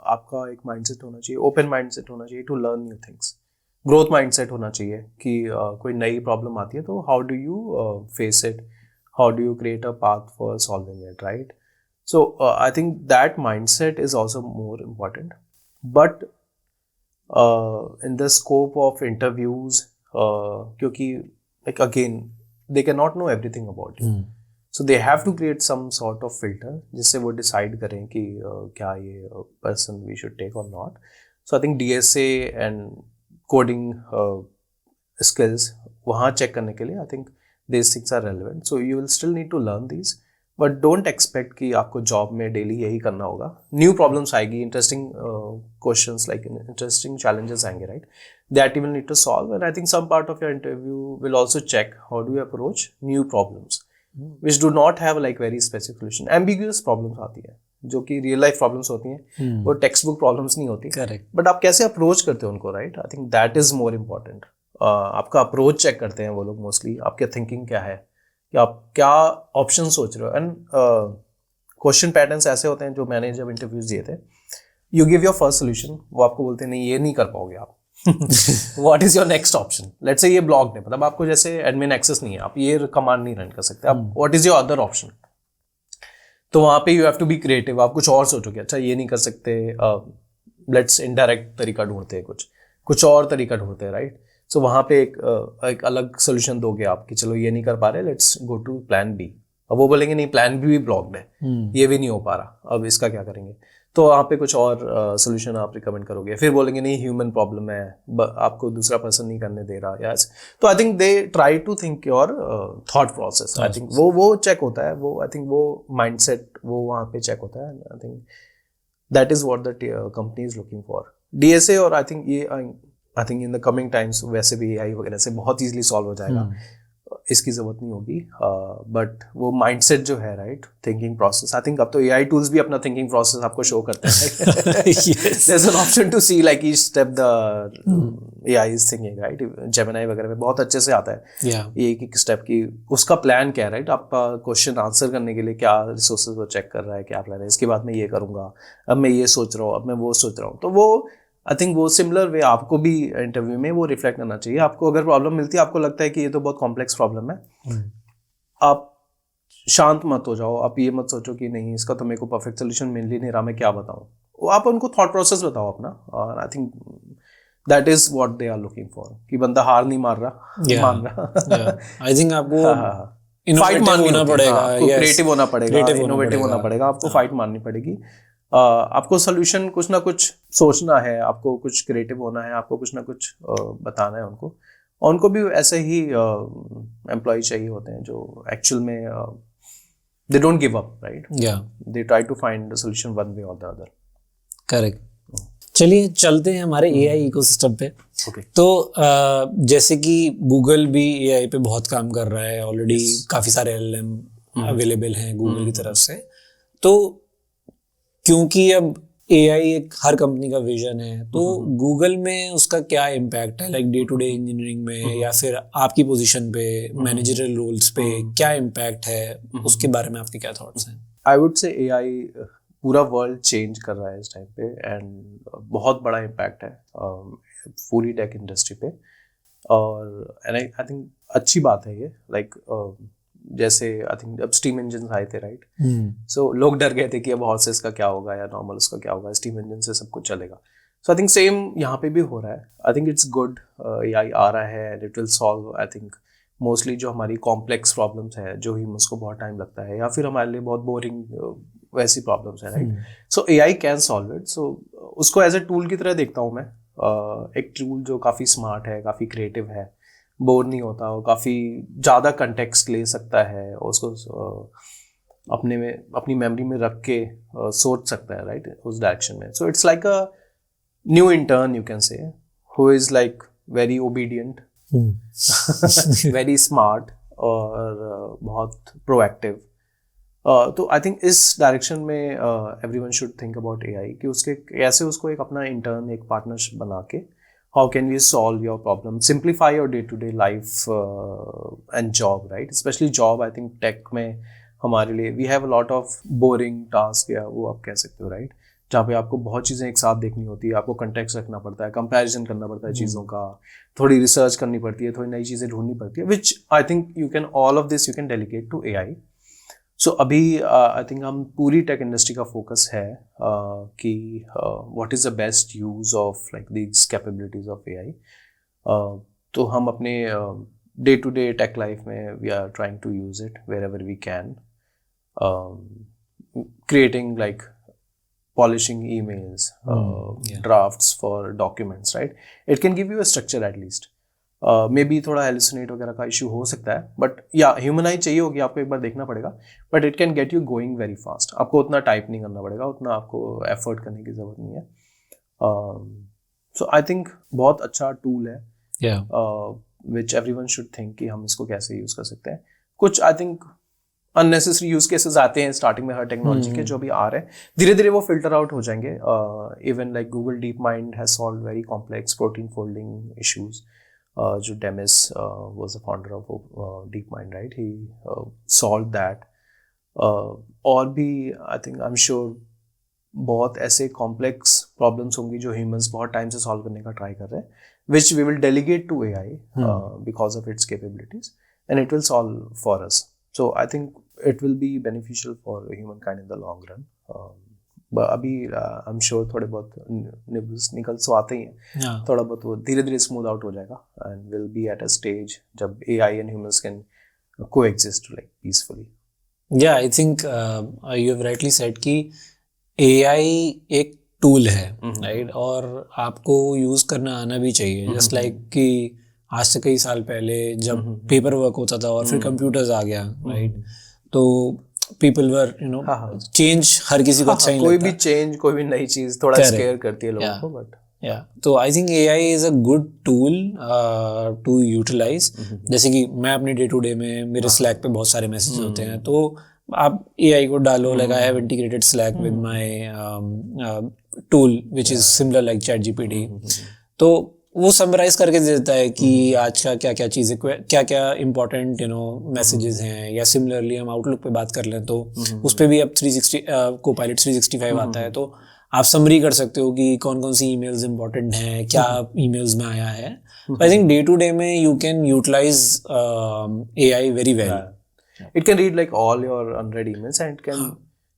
आपका एक माइंडसेट होना चाहिए, ओपन माइंडसेट होना चाहिए to learn new things. Growth mindset होना चाहिए कि कोई नई प्रॉब्लम आती है तो how do you face it, how do you create a path for solving it, right? So I think that mindset is also more important. But in the scope of interviews, क्योंकि like again they cannot know everything about you, so they have to create some sort of filter जिससे वो decide करें कि क्या ये person we should take or not. So I think DSA and coding skills वहाँ check करने के लिए I think these things are relevant. So you will still need to learn these, but don't expect कि आपको job में daily यही करना होगा. New problems आएगी, interesting questions like interesting challenges आएंगे, right? That you will need to solve, and I think some part of your interview will also check how do you approach new problems, which do not have like very specific solution. Ambiguous problems आती है, जो कि real life problems होती हैं, वो textbook problems नहीं होती. Correct. But आप कैसे approach करते हो उनको, right? I think that is more important. आपका अप्रोच चेक करते हैं वो लोग मोस्टली, आपके थिंकिंग क्या है, कि आप क्या ऑप्शन सोच रहे हो. एंड क्वेश्चन पैटर्न्स ऐसे होते हैं जो मैंने जब इंटरव्यूज दिए थे, you give your first solution, वो आपको बोलते हैं नहीं ये नहीं कर पाओगे आप. What is your next option? Let's say ये ब्लॉक्ड है, मतलब आपको जैसे एडमिन एक्सेस नहीं है, आप ये कमांड नहीं रन कर सकते, आप what is your other option? तो वहाँ पे you have to be creative. आप कुछ और सोचोगे, अच्छा ये नहीं कर सकते, लेट्स इनडायरेक्ट तरीका ढूंढते हैं, कुछ और तरीका ढूंढते हैं, राइट? सो वहाँ पे एक अलग सोल्यूशन दोगे आप कि चलो ये नहीं कर पा रहे, let's go to plan B. अब वो बोलेंगे नहीं प्लान बी भी ब्लॉक्ड है, ये भी नहीं हो पा रहा, अब इसका क्या करेंगे? तो वहाँ पे कुछ और सोल्यूशन आप रिकमेंड करोगे. फिर बोलेंगे नहीं ह्यूमन प्रॉब्लम है, आपको दूसरा पर्सन नहीं करने दे रहा. यस, तो I think they try to think your thought process. I think वो चेक होता है, वो आई थिंक वो माइंडसेट वो वहाँ पे चेक होता है. I think that is what the company is looking for. DSA और आई थिंक ये I think in the coming times वैसे भी एआई वगैरह से बहुत ईजिली सॉल्व हो जाएगा, इसकी ज़रूरत नहीं होगी. बट वो माइंडसेट जो है, right, thinking process, I think अब तो एआई टूल्स भी अपना थिंकिंग प्रोसेस आपको शो करते हैं. There is an option to see like each step the AI is thinking, right? Gemini वगैरह में बहुत अच्छे से आता है एक एक स्टेप की उसका प्लान क्या है, राइट? आपका क्वेश्चन आंसर करने के लिए क्या रिसोर्सेज वो चेक कर रहा है, क्या प्लान है, इसके बाद मैं ये करूँगा, अब मैं ये सोच रहा हूँ, अब मैं वो सोच रहा हूँ. तो वो आई थिंक वो सिमिलर वे आपको भी इंटरव्यू में वो रिफ्लेक्ट करना चाहिए. आपको अगर प्रॉब्लम मिलती है, आपको लगता है कि ये तो बहुत कॉम्प्लेक्स प्रॉब्लम है, आप शांत मत हो जाओ. आप ये मत सोचो कि नहीं इसका तो मेरे को परफेक्ट सोल्यूशन मिल ही नहीं रहा, मैं क्या बताऊं. आप उनको थॉट प्रोसेस बताओ अपना, और I think that is what they are looking for, कि बंदा हार नहीं मान रहा. आई थिंक आपको इनोवेटिव माननी होना होती है, पड़ेगा, आपको yes, क्रिएटिव होना पड़ेगा, creative होना इनोवेटिव होना पड़ेगा, आपको फाइट मारनी पड़ेगी, आपको सोल्यूशन कुछ ना कुछ सोचना है, आपको कुछ क्रिएटिव होना है, आपको कुछ ना कुछ बताना है उनको, और उनको भी ऐसे ही एम्प्लॉय चाहिए होते हैं जो एक्चुअल में they don't give up, right, they try to find the solution one way और द अदर। करेक्ट। चलिए चलते हैं हमारे एआई इकोसिस्टम पे। Okay. तो जैसे कि गूगल भी एआई पे बहुत काम कर रहा है ऑलरेडी, काफी सारे एलएलएम अवेलेबल हैं गूगल की तरफ से। तो क्योंकि अब एआई एक हर कंपनी का विजन है, तो गूगल में उसका क्या इम्पैक्ट है, like day to day engineering में, या फिर आपकी पोजीशन पे, मैनेजरियल रोल्स पे क्या इम्पैक्ट है, उसके बारे में आपके क्या थॉट्स हैं? आई वुड से एआई पूरा वर्ल्ड चेंज कर रहा है इस टाइम पे, एंड बहुत बड़ा इम्पैक्ट है पूरी टेक इंडस्ट्री पे, और एंड आई थिंक अच्छी बात है ये, लाइक जैसे आई थिंक अब स्टीम इंजन आए थे, राइट, सो लोग डर गए थे कि अब हॉर्सेस का क्या होगा या नॉर्मल उसका क्या होगा, स्टीम इंजन से सब कुछ चलेगा। सो आई थिंक सेम यहाँ पे भी हो रहा है। I think it's good, AI आ रहा है and it will solve, I think mostly जो हमारी कॉम्प्लेक्स प्रॉब्लम्स है, जो ही उसको बहुत टाइम लगता है, या फिर हमारे लिए बहुत बोरिंग वैसी प्रॉब्लम्स है, right, so AI can solve it. So उसको एज ए टूल की तरह देखता हूँ मैं, एक टूल जो काफ़ी स्मार्ट है, काफ़ी क्रिएटिव है, बोर नहीं होता, और काफ़ी ज़्यादा कंटेक्स्ट ले सकता है, उसको अपनी मेमोरी में रख के सोच सकता है, राइट, उस डायरेक्शन में। So it's like a new intern you can say, who is like very obedient, very smart, और बहुत प्रोएक्टिव। तो आई थिंक इस डायरेक्शन में everyone should think about AI, कि उसके कैसे उसको एक अपना इंटर्न, एक पार्टनरशिप बना के, how can we solve your problem, simplify your day to day life and job, right, specially job. I think tech में हमारे लिए we have a lot of boring task, या वो आप कह सकते हो, राइट, जहाँ पे आपको बहुत चीज़ें एक साथ देखनी होती है, आपको कंटेक्स्ट रखना पड़ता है, कंपैरिजन करना पड़ता है चीज़ों का, थोड़ी रिसर्च करनी पड़ती है, थोड़ी नई चीज़ें ढूंढनी पड़ती है, which I think you can all of this you can delegate to AI. So अभी आई थिंक हम पूरी टेक इंडस्ट्री का फोकस है कि what is the best use of like these capabilities of AI. तो हम अपने day to day tech life में we are trying to use it wherever we can, creating like polishing emails, drafts for documents, right? It can give you a structure at least. Maybe थोड़ा hallucinate वगैरह का issue हो सकता है, but yeah, human eye चाहिए होगी आपको, एक बार देखना पड़ेगा, but it can get you going very fast. आपको उतना टाइप नहीं करना पड़ेगा, उतना आपको एफर्ट करने की जरूरत नहीं है। So I think बहुत अच्छा टूल है, which everyone should think कि हम इसको कैसे यूज कर सकते हैं। कुछ I think unnecessary use cases आते हैं स्टार्टिंग में हर टेक्नोलॉजी के, जो भी आ रहे हैं, धीरे धीरे वो फिल्टर आउट हो जाएंगे। Even like Google DeepMind has solved very complex protein folding issues, जो Demis was the founder of DeepMind, right, he solve that. और भी I think I am sure बहुत ऐसे कॉम्प्लेक्स प्रॉब्लम्स होंगी जो ह्यूमंस बहुत टाइम से सॉल्व करने का ट्राई कर रहे हैं, which we will delegate to AI because of its capabilities, and it will solve for us. So I think it will be beneficial for humankind in the long run. But अभी I'm sure थोड़े बहुत nibbles निकल सो आते ही हैं, थोड़ा बहुत वो धीरे धीरे स्मूथ आउट हो जाएगा, and we'll be at a stage जब AI and humans can coexist like peacefully. Yeah, I think you have rightly said कि AI एक टूल है, राइट, और आपको यूज करना आना भी चाहिए। जस्ट लाइक कि आज से कई साल पहले जब पेपर वर्क होता था और फिर कंप्यूटर्स आ गया, राइट, तो पीपल वर चेंज हर किसी को अच्छा नहीं लगता, कोई भी चेंज, कोई भी नई चीज थोड़ा स्केयर करती है लोगों को, बट तो I think AI is a good tool to utilise. जैसे कि मैं अपने डे टू डे में मेरे स्लैक पे बहुत सारे मैसेज होते हैं, तो आप एआई को डालो, like I have integrated slack with my tool which is similar like chat GPT, तो वो समराइज करके देता है कि आज का क्या क्या चीज़ें, क्या क्या इंपॉर्टेंट मैसेजेस हैं, या सिमिलरली हम आउटलुक पे बात कर लें तो उस पर भी अब 360 कोपायलट 365 आता है, तो आप समरी कर सकते हो कि कौन कौन सी ईमेल्स इंपॉर्टेंट हैं, क्या ईमेल्स में आया है। I think day to day में you can utilise AI very well. It can read like all your unread emails, and it can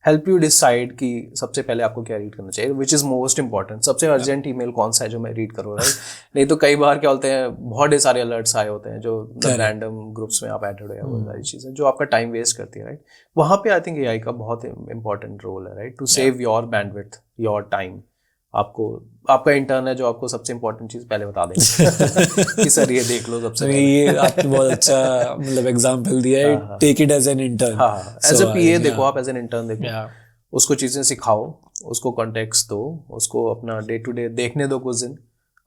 help you decide कि सबसे पहले आपको क्या रीड करना चाहिए, विच इज़ मोस्ट इंपॉर्टेंट। सबसे अर्जेंट ईमेल कौन सा है जो मैं रीड करूँ, राइट? नहीं तो कई बार क्या होते हैं, बहुत ढेर सारे अलर्ट्स आए होते हैं जो रैंडम ग्रुप्स में आप एडेड हो, या वो सारी चीज़ें जो आपका टाइम वेस्ट करती है, राइट? वहाँ पे आई थिंक एआई का बहुत इंपॉर्टेंट रोल है, right, to save your bandwidth, your time. आपको आपका इंटर्न है जो आपको सबसे इंपॉर्टेंट चीज पहले बता देंगे कि सर ये देख लो सबसे पहले। ये आपने बहुत अच्छा मतलब एग्जांपल दिया है, take it as an intern. हाँ, एज अ पीए देखो, आप एज एन इंटर्न देखो, उसको चीजें सिखाओ, उसको कॉन्टेक्स्ट दो, उसको अपना डे टू डे देखने दो कुछ दिन।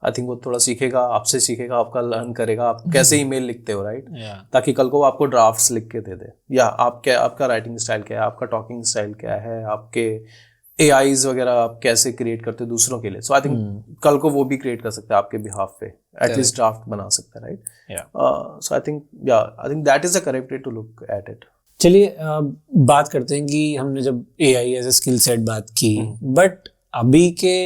आई थिंक वो थोड़ा सीखेगा, आपसे सीखेगा, आपका लर्न करेगा आप कैसे ईमेल लिखते हो, राइट? ताकि कल को वो आपको ड्राफ्ट्स लिख के दे दे, या आप क्या, आपका राइटिंग स्टाइल क्या है, आपका टॉकिंग स्टाइल क्या है, आपके एआईज वगैरह आप कैसे क्रिएट करते हो दूसरों के लिए। सो आई थिंक कल को वो भी क्रिएट कर सकते हैं आपके बिहाफ पे, एटलीस्ट ड्राफ्ट बना सकते हैं, right? So I think that is the correct way to look at it. चलिए बात करते हैं कि हमने जब AI as a skill set बात की, बट अभी के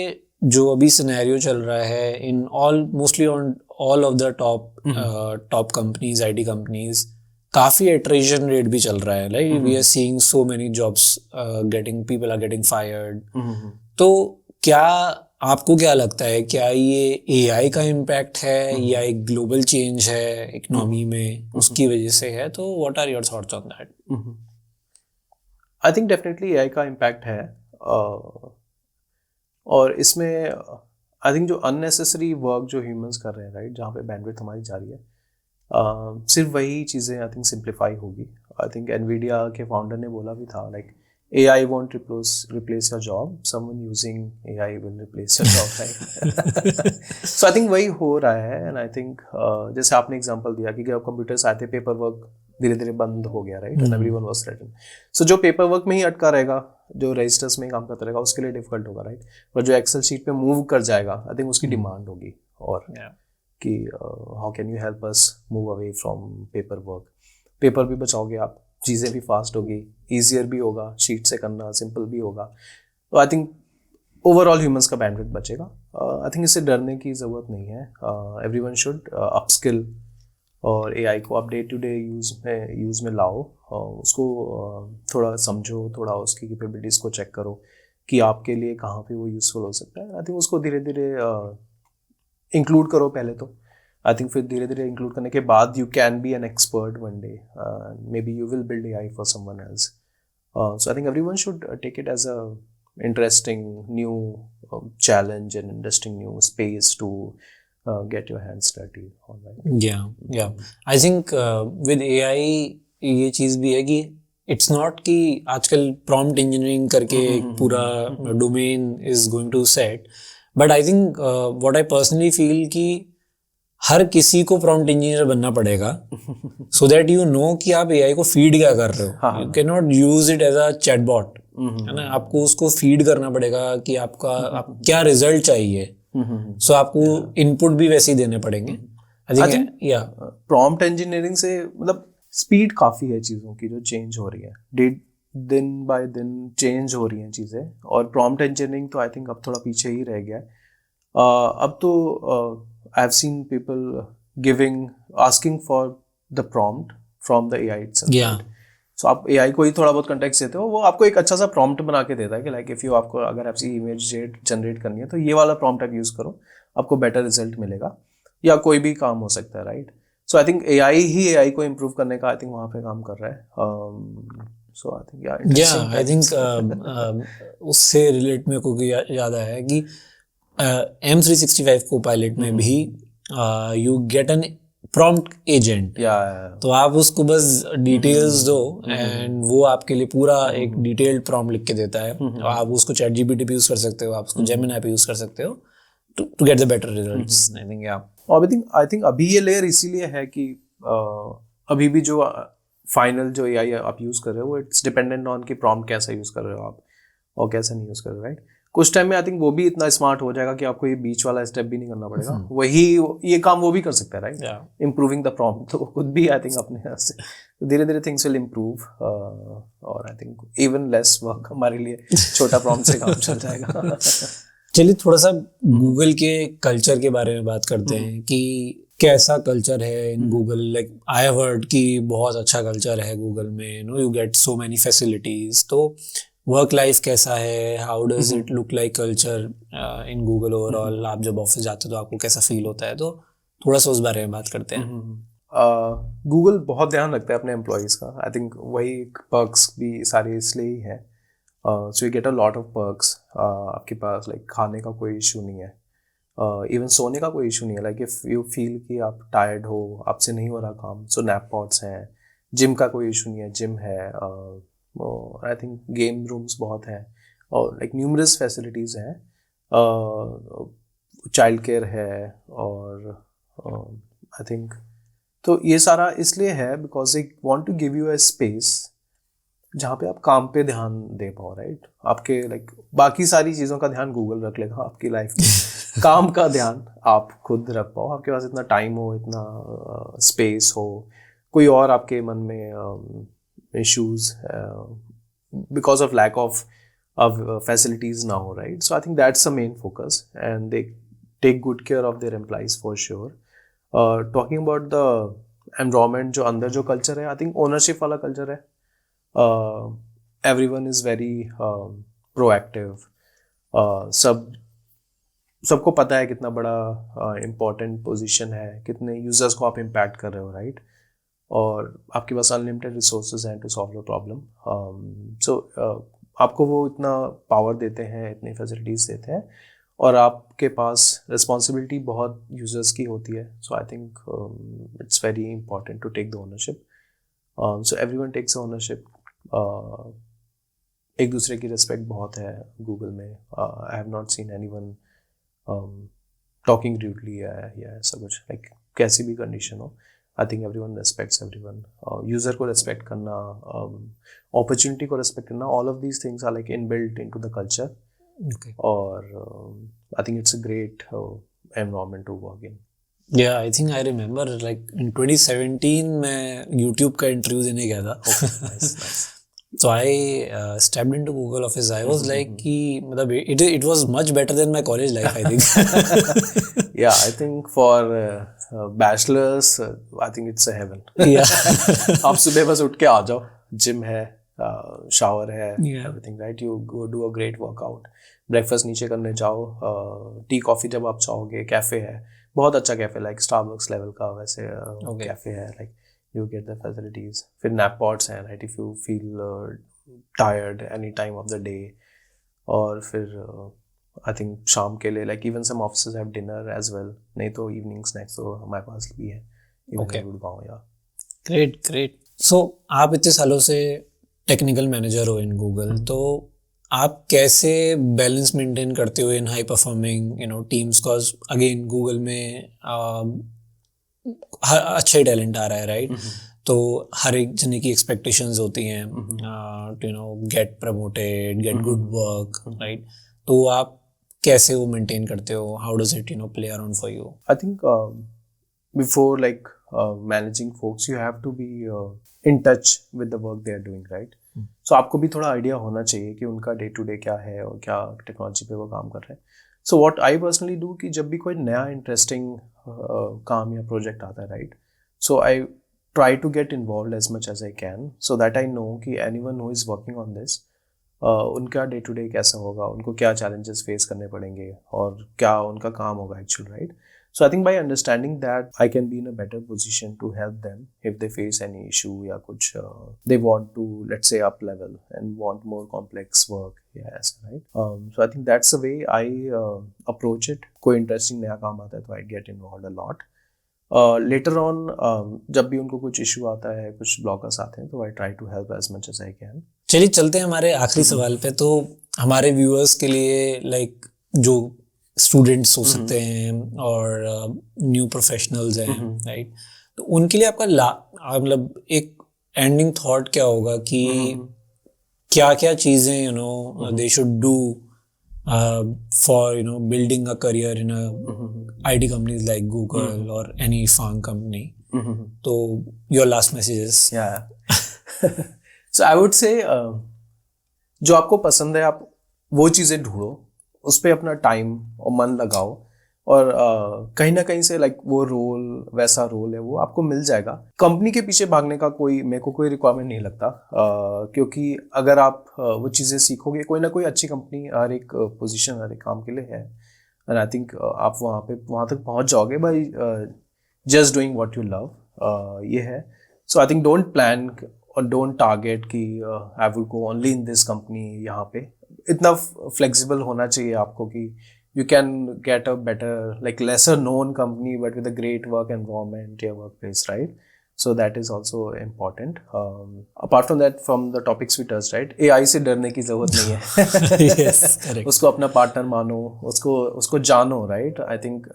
जो अभी सिनेरियो चल रहा है in all mostly on all of the top companies, IT companies, काफी एट्रिशन रेट भी चल रहा है, like we are seeing so many jobs getting, people are getting fired. तो क्या आपको क्या लगता है, क्या ये एआई का इम्पैक्ट है या एक ग्लोबल चेंज है इकोनॉमी में उसकी वजह से है? तो what are your thoughts on that? I think definitely AI का इम्पैक्ट है, और इसमें आई थिंक जो अननेसेसरी वर्क जो ह्यूमंस कर रहे हैं, राइट, जहाँ पे बैंडविड्थ हमारी जा रही है, सिर्फ वही चीज़ें आई थिंक सिंप्लीफाई होगी। आई थिंक एनवीडिया के फाउंडर ने बोला भी था, like AI won't replace your job, someone using AI will replace your job, right? So I think वही हो रहा है, and I think जैसे आपने एग्जांपल दिया कि जब कंप्यूटर्स आए थे, पेपर वर्क धीरे धीरे बंद हो गया, right, and everyone was threatened. So जो पेपर वर्क में ही अटका रहेगा, जो रजिस्टर्स में काम करता रहेगा, उसके लिए डिफिकल्ट होगा, राइट? पर जो एक्सेल शीट पे मूव कर जाएगा, आई थिंक उसकी डिमांड होगी, और कि how can you help us move away from paper work. Paper भी बचाओगे आप, चीज़ें भी फास्ट होगी, ईजियर भी होगा, शीट से करना सिंपल भी होगा। तो आई थिंक ओवरऑल ह्यूमंस का बैंडविड्थ बचेगा। आई थिंक इससे डरने की ज़रूरत नहीं है। एवरीवन शुड अपस्किल, और एआई को आप डे टू डे यूज़ में लाओ, उसको थोड़ा समझो, थोड़ा उसकी कैपेबिलिटीज़ को चेक करो कि आपके लिए कहाँ पे वो यूज़फुल हो सकता है। आई थिंक उसको धीरे धीरे इंक्लूड करो पहले तो। आई थिंक फिर धीरे धीरे इंक्लूड करने के बाद you can be an expert one day, maybe you will build AI for someone else. So I think everyone should take it as a interesting new challenge and interesting new space to get your hands dirty on that. Yeah. I think with AI ये चीज़ भी है कि it's not कि आजकल prompt engineering करके एक पूरा domain is going to set, but I think what I personally feel कि हर किसी को prompt engineer बनना पड़ेगा so that you know कि आप AI को feed क्या कर रहे हो. You cannot use it as a chatbot. है ना, आपको उसको फीड करना पड़ेगा कि आपका आप क्या रिजल्ट चाहिए, सो आपको इनपुट भी वैसे ही देने पड़ेंगे। आई थिंक या प्रॉम्प्ट इंजीनियरिंग से मतलब स्पीड काफ़ी है चीज़ों की जो चेंज हो रही है, दिन बाय दिन चेंज हो रही हैं चीज़ें, और प्रॉम्प्ट इंजीनियरिंग तो आई थिंक अब थोड़ा पीछे ही रह गया है। अब तो I have seen people asking for the prompt from the AI itself. So आप एआई को ही थोड़ा बहुत कंटेक्स्ट देते हो, वो आपको एक अच्छा सा प्रॉम्प्ट बना के देता है कि लाइक इफ़ यू आपको अगर आपकी इमेज जनरेट करनी है तो ये वाला प्रॉम्प्ट आप यूज़ करो, आपको बेटर रिजल्ट मिलेगा, या कोई भी काम हो सकता है, right? So I think AI को इम्प्रूव करने का आई थिंक वहाँ पे काम कर रहा है। सो आई थिंक उससे रिलेट मेरे को याद आया है कि M365 को पायलट में भी you get an prompt agent, तो आप उसको बस डिटेल्स दो एंड वो आपके लिए पूरा एक डिटेल्ड प्रॉम्प्ट लिख के देता है। आप उसको ChatGPT पे यूज कर सकते हो, आप उसको Gemini पे यूज कर सकते हो to get the better results. I think I think अभी ये लेयर इसीलिए है कि अभी भी जो फाइनल जो एआई आप यूज कर रहे हो वो इट्स डिपेंडेंट ऑन कि प्रॉम्प्ट कैसा यूज कर रहे हो आप और कैसा नहीं यूज कर रहे हो, राइट? कुछ टाइम में आई थिंक वो भी इतना स्मार्ट हो जाएगा कि आपको ये बीच वाला स्टेप भी नहीं करना पड़ेगा, वही ये काम वो भी कर सकता है, राइट? इम्प्रूविंग द प्रॉम्प्ट, तो खुद भी आई थिंक अपने यहाँ से धीरे धीरे थिंग्स विल इम्प्रूव, और I think even lace work हमारे लिए छोटा प्रॉम्प्ट से काम चल जाएगा। चलिए थोड़ा सा गूगल के कल्चर के बारे में बात करते हैं कि कैसा कल्चर है in Google. Like I have heard कि बहुत अच्छा कल्चर है गूगल में, you get so many facilities. तो वर्क लाइफ कैसा है, how does it look like culture in Google overall, आप जब ऑफिस जाते हो तो आपको कैसा फील होता है, तो थोड़ा सा उस बारे में बात करते हैं। गूगल बहुत ध्यान रखता है अपने एम्प्लॉयज़ का। आई थिंक वही पर्क्स भी सारे इसलिए ही है। So you gate a lot of perks. आपके पास लाइक खाने का कोई इशू नहीं है, इवन सोने का कोई इशू नहीं है। लाइक इफ़ यू फील कि आप टायर्ड हो, आपसे नहीं हो रहा काम, सो नैप पॉड्स हैं। जिम का कोई इशू नहीं है, जिम है। आई थिंक गेम रूम्स बहुत हैं और लाइक न्यूमरस फैसिलिटीज़ हैं। चाइल्ड केयर है और आई थिंक तो ये सारा इसलिए है because they want to give you a space जहाँ पे आप काम पे ध्यान दे पाओ, राइट। आपके लाइक बाकी सारी चीज़ों का ध्यान गूगल रख लेगा आपकी लाइफ में। काम का ध्यान आप खुद रख पाओ, आपके पास इतना टाइम हो, इतना स्पेस हो, कोई और आपके मन में issues because of lack of facilities ना हो, right. So I think that's the main focus and they take good care of their employees for sure. Talking about the environment, जो अंदर जो कल्चर है, आई थिंक ओनरशिप वाला कल्चर है। everyone is very proactive. सबको पता है कितना बड़ा इम्पोर्टेंट पोजीशन है, कितने यूजर्स को आप इम्पैक्ट कर रहे हो, राइट। और आपके पास अनलिमिटेड रिसोर्सेज हैं टू सॉल्व योर प्रॉब्लम। सो आपको वो इतना पावर देते हैं, इतनी फैसिलिटीज़ देते हैं, और आपके पास रिस्पॉन्सिबिलिटी बहुत यूजर्स की होती है। So I think it's very important to take the ownership. So everyone takes ownership. एक दूसरे की रिस्पेक्ट बहुत है गूगल में। I have not seen anyone talking rudely या ऐसा कुछ, लाइक कैसी भी कंडीशन हो, I think everyone respects everyone. User को रिस्पेक्ट करना, अपॉर्चुनिटी को रिस्पेक्ट करना, all of these things are like inbuilt into the culture. और I think it's a great environment to work in. Yeah, I think I remember like in 2017 मैं YouTube का इंटरव्यू देने गया था। nice. So I stepped into Google office. I was like कि मतलब it was much better than my college life, I think. Yeah, I think for bachelors, I think it's a heaven. Yeah. आप सुबह बस उठ के आ जाओ, जिम है, शावर है, Yeah. everything, right? You go do a great workout. Breakfast नीचे करने जाओ, टी कॉफ़ी जब आप चाहोगे, कैफ़े है, बहुत अच्छा कैफ़े, लाइक स्टारबक्स लेवल का वैसे कैफ़े है, like you get the facilities. फिर नैप पॉड्स हैं, right, if you feel tired any time of the day. और फिर आई थिंक शाम के लिए like even some offices have dinner as well, नहीं तो इवनिंग स्नैक्स तो हमारे पास भी है। Okay. गुड़गांव या ग्रेट। सो आप इतने सालों से टेक्निकल मैनेजर हो इन गूगल, तो आप कैसे बैलेंस मेंटेन करते हो इन high performing teams? Cause again Google में अच्छा टैलेंट आ रहा है, राइट? तो हर एक जने की एक्सपेक्टेशंस होती हैं to get promoted, get good work, right? तो आप कैसे वो मेंटेन करते हो? How does it play around for you? I think before like managing folks, you have to be in touch with the work they are doing, right. So आपको भी थोड़ा आइडिया होना चाहिए कि उनका डे टू डे क्या है और क्या टेक्नोलॉजी पे वो काम कर रहे हैं। So what I personally do कि जब भी कोई नया इंटरेस्टिंग काम या प्रोजेक्ट आता है, right, so I try to get involve as much as I can, so that I know कि anyone who is working on this, उनका डे टू डे कैसा होगा, उनको क्या चैलेंजेस फेस करने पड़ेंगे और क्या उनका काम होगा actual, right. So I think by understanding that, I can be in a better position to help them if they face any issue या कुछ they want to, let's say, up level and want more complex work. Yes, right. So I think that's the way I approach it. कोई interesting नया काम आता है तो I get involved a lot. Later on, जब भी उनको कुछ issue आता है, कुछ blockers आते हैं, तो I try to help as much as I can. चलिए चलते हैं हमारे आखिरी सवाल पे। तो हमारे व्यूअर्स के लिए लाइक जो स्टूडेंट्स हो सकते हैं और न्यू प्रोफेशनल्स हैं, राइट, तो उनके लिए आपका मतलब एक एंडिंग थॉट क्या होगा कि क्या क्या चीज़ें they should do for building a career in IT companies like Google और एनी फार्म कंपनी? तो your last messages. So I would से जो आपको पसंद है आप वो चीज़ें ढूंढो, उस पर अपना टाइम और मन लगाओ, और कहीं ना कहीं से लाइक वो रोल, वैसा रोल है वो आपको मिल जाएगा। कंपनी के पीछे भागने का मेरे को कोई रिक्वायरमेंट नहीं लगता, क्योंकि अगर आप वो चीज़ें सीखोगे, कोई ना कोई अच्छी कंपनी हर एक पोजीशन, हर एक काम के लिए है, एंड आई थिंक आप वहाँ तक पहुँच जाओगे by just doing what you love. ये है। So I think don't plan और डोंट टारगेट कि I will go only in this company. यहाँ पे इतना फ्लेक्सिबल होना चाहिए आपको कि you can get a better, like lesser known company but with a great work environment, your workplace, right? So that is also important. Apart from that, from the topics we touched, right, AI से डरने की जरूरत नहीं है। Yes, correct. उसको अपना पार्टनर मानो, उसको जानो, right? I think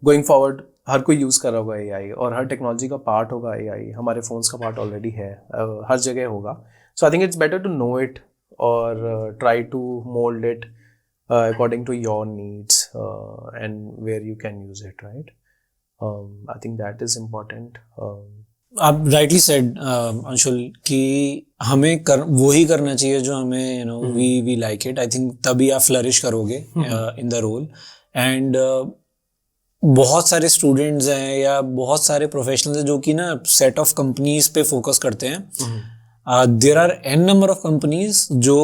going forward हर कोई यूज़ कर रहा होगा AI, और हर टेक्नोलॉजी का पार्ट होगा AI, हमारे फोन्स का पार्ट ऑलरेडी है, हर जगह होगा। So I think it's better to know it और try to mould it according to your needs and where you can use it, right? I think that is important. आप राइटली सेड अंशुल कि हमें वही करना चाहिए जो हमें we like it. I think तभी आप फ्लरिश करोगे इन द रोल। एंड बहुत सारे स्टूडेंट्स हैं या बहुत सारे प्रोफेशनल्स हैं जो कि ना सेट ऑफ कंपनीज पे फोकस करते हैं। There are an number of companies जो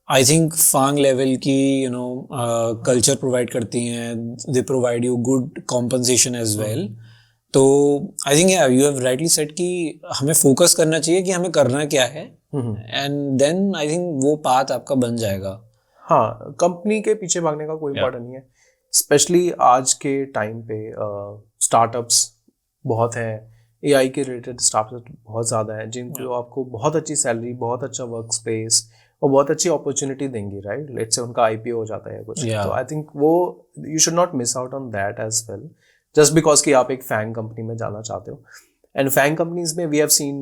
आई थिंक फांग लेवल की कल्चर प्रोवाइड करती हैं, they provide you good compensation as well. तो I think you have rightly said कि हमें फोकस करना चाहिए कि हमें करना क्या है, एंड देन आई थिंक वो पाथ आपका बन जाएगा। हाँ, कंपनी के पीछे भागने का कोई इम्पोर्टेंट नहीं है। स्पेशली आज के टाइम पे स्टार्टअप्स बहुत हैं, AI के रिलेटेड स्टार्टअप्स बहुत ज़्यादा हैं जिनको आपको बहुत अच्छी सैलरी, बहुत अच्छा वर्क स्पेस और बहुत अच्छी अपॉर्चुनिटी देंगी, राइट? लेट्स से उनका IPO हो जाता है कुछ, तो आई थिंक वो you should not miss out on that as well, just because कि आप एक फैंग कंपनी में जाना चाहते हो। एंड फैंग कंपनीज में वी हैव सीन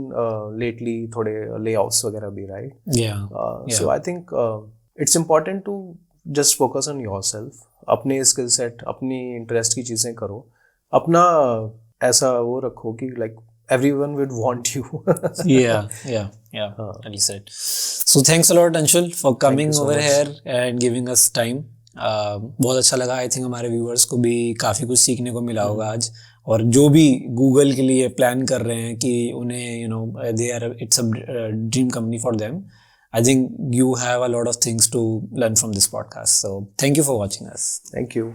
लेटली थोड़े ले ऑफ्स वगैरह भी, राइट? So I think it's important to just focus on yourself, अपने स्किल सेट, अपनी इंटरेस्ट की चीज़ें करो, अपना ऐसा वो रखो कि like everyone would want you. Well said. So thanks a lot Anshul for coming over here and giving us time. बहुत अच्छा लगा। आई थिंक हमारे व्यूअर्स को भी काफ़ी कुछ सीखने को मिला होगा आज, और जो भी गूगल के लिए प्लान कर रहे हैं कि उन्हें it's a dream company for them, I think you have a lot of things to learn from this podcast. So thank you for watching us. Thank you.